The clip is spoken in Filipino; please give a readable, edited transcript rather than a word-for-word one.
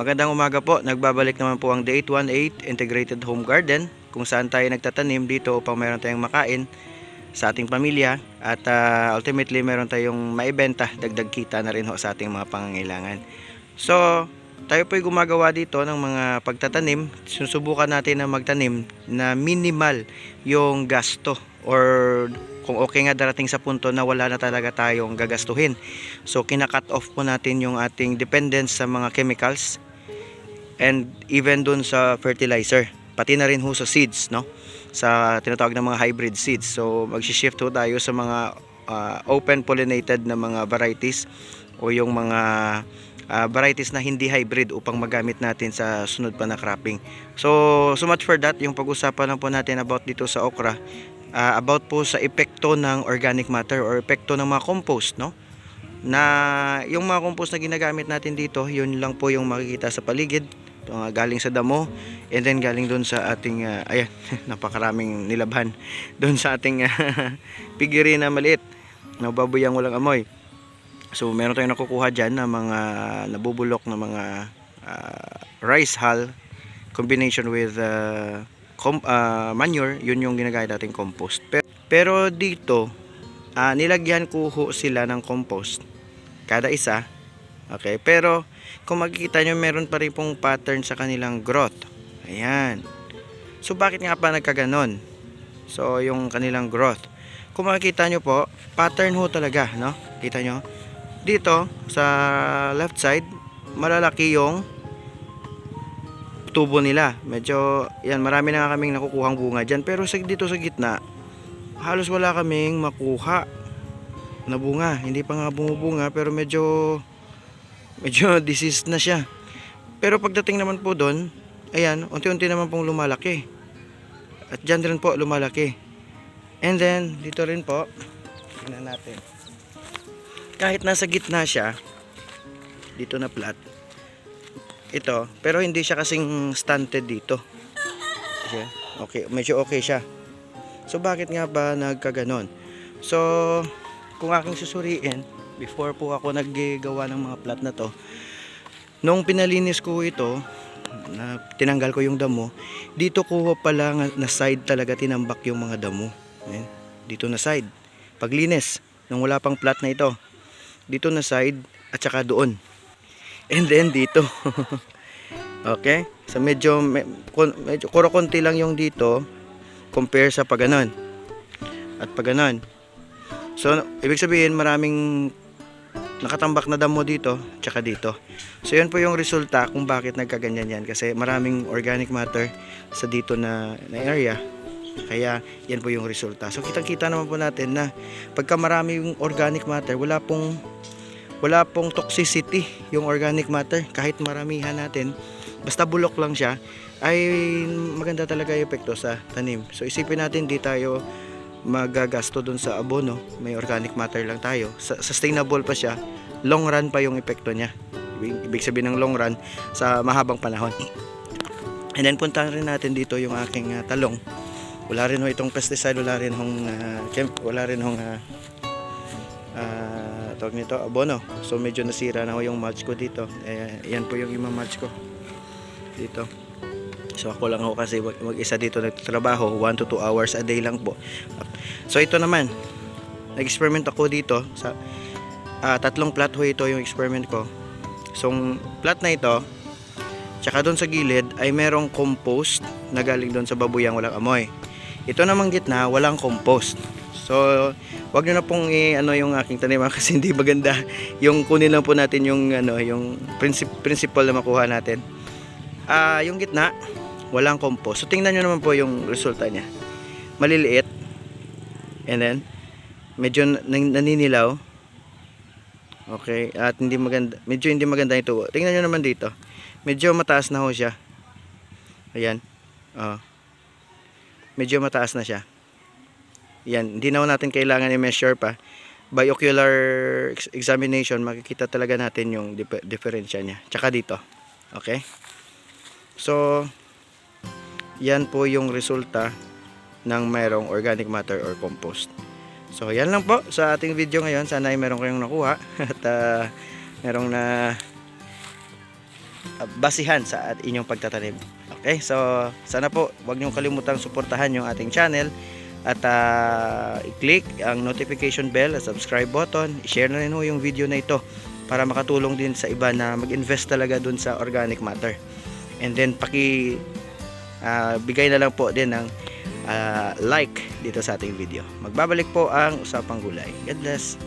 Magandang umaga po. Nagbabalik naman po ang The 818 Integrated Home Garden, kung saan tayo nagtatanim dito upang meron tayong makain sa ating pamilya at ultimately meron tayong maibenta, dagdag kita na rin ho sa ating mga pangangailangan. So, tayo po'y gumagawa dito ng mga pagtatanim. Susubukan natin na magtanim na minimal yung gasto, or kung okay nga darating sa punto na wala na talaga tayong gagastuhin. So kina-cut off po natin yung ating dependence sa mga chemicals and even dun sa fertilizer, pati na rin ho sa seeds, no? Sa tinatawag na mga hybrid seeds. So magshi-shift ho tayo sa mga open pollinated na mga varieties, o yung mga varieties na hindi hybrid, upang magamit natin sa sunod pa na cropping. So much for that. Yung pag-usapan lang po natin about dito sa okra, about po sa epekto ng organic matter or epekto ng mga compost, no? Na yung mga compost na ginagamit natin dito, yun lang po yung makikita sa paligid, galing sa damo, and then galing doon sa ating ayan, napakaraming nilabhan doon sa ating piggery na maliit na babuyang walang amoy. So meron tayong nakukuha dyan na mga nabubulok na mga rice hull combination with manure. Yun yung ginagamit nating compost. Pero dito nilagyan ko ho sila ng compost kada isa, okay? Pero kung makikita nyo, meron pa rin pong pattern sa kanilang growth. Ayan. So bakit nga pa nagkaganon? So yung kanilang growth, kung makikita nyo po, pattern ho talaga, no? Kita nyo dito sa left side, malalaki yung tubo nila. Medyo yan, marami na kaming nakukuhang bunga dyan. Pero dito sa gitna, halos wala kaming makuha na bunga. Hindi pa nga bumubunga, pero medyo diseased na siya. Pero pagdating naman po doon, ayan, unti-unti naman pong lumalaki. At dyan rin po lumalaki. And then dito rin po, tingnan natin, kahit nasa gitna siya dito na flat ito, pero hindi siya kasing stunted dito. Okay, medyo okay siya. So bakit nga ba nagkaganon? So kung aking susuriin, before po ako naggawa ng mga plat na to, nung pinalinis ko ito, na tinanggal ko yung damo, dito ko pala na side talaga tinambak yung mga damo. Ayan, dito na side. Paglinis, nung wala pang plat na ito, dito na side at saka doon. And then dito. Okay? So medyo konti lang yung dito compare sa paganon at paganon. So ibig sabihin maraming nakatambak na damo dito tsaka dito. So yan po yung resulta kung bakit nagkaganyan yan, kasi maraming organic matter sa dito na area. Kaya yan po yung resulta. So kitang-kita naman po natin na pagka marami yung organic matter, wala pong toxicity yung organic matter. Kahit maramihan natin, basta bulok lang siya, ay maganda talaga yung epekto sa tanim. So isipin natin, di tayo magagasto dun sa abono, may organic matter lang tayo, sustainable pa siya, long run pa yung epekto niya. Ibig sabihin ng long run, sa mahabang panahon. And then puntahan rin natin dito yung aking talong. Wala rin ho itong pesticide, wala rin hong tawag nito, abono. So medyo nasira na ho yung mulch ko dito. Yan po yung mulch ko dito. So ako lang ho kasi mag-isa dito nagtatrabaho, 1 to 2 hours a day lang po. So ito naman, nag-experiment ako dito sa tatlong plat ho ito yung experiment ko. So plat na ito, tsaka doon sa gilid ay merong compost na galing doon sa babuyang walang amoy. Ito namang gitna, walang compost. So wag niyo na pong yung aking tanim, kasi hindi maganda yung kunin lang po natin yung yung principle na makuha natin. Yung gitna walang compost. So tingnan niyo naman po yung resulta niya. Maliliit. And then medyo naninilaw. Okay, at hindi maganda, medyo hindi maganda ito. Tingnan niyo naman dito. Medyo mataas na ho siya. Ayan. Medyo mataas na siya. Yan, hindi na natin kailangan i-measure pa. By ocular examination, makikita talaga natin yung diferensya niya. Tsaka dito. Okay? So, yan po yung resulta ng mayroong organic matter or compost. So, yan lang po sa ating video ngayon. Sana ay meron kayong nakuha. At merong basihan sa inyong pagtatanim. Okay, so sana po wag niyong kalimutang suportahan yung ating channel at i-click ang notification bell at subscribe button. I-share na rin ho yung video na ito para makatulong din sa iba na mag-invest talaga dun sa organic matter. And then bigay na lang po din ng like dito sa ating video. Magbabalik po ang Usapang Gulay. God bless.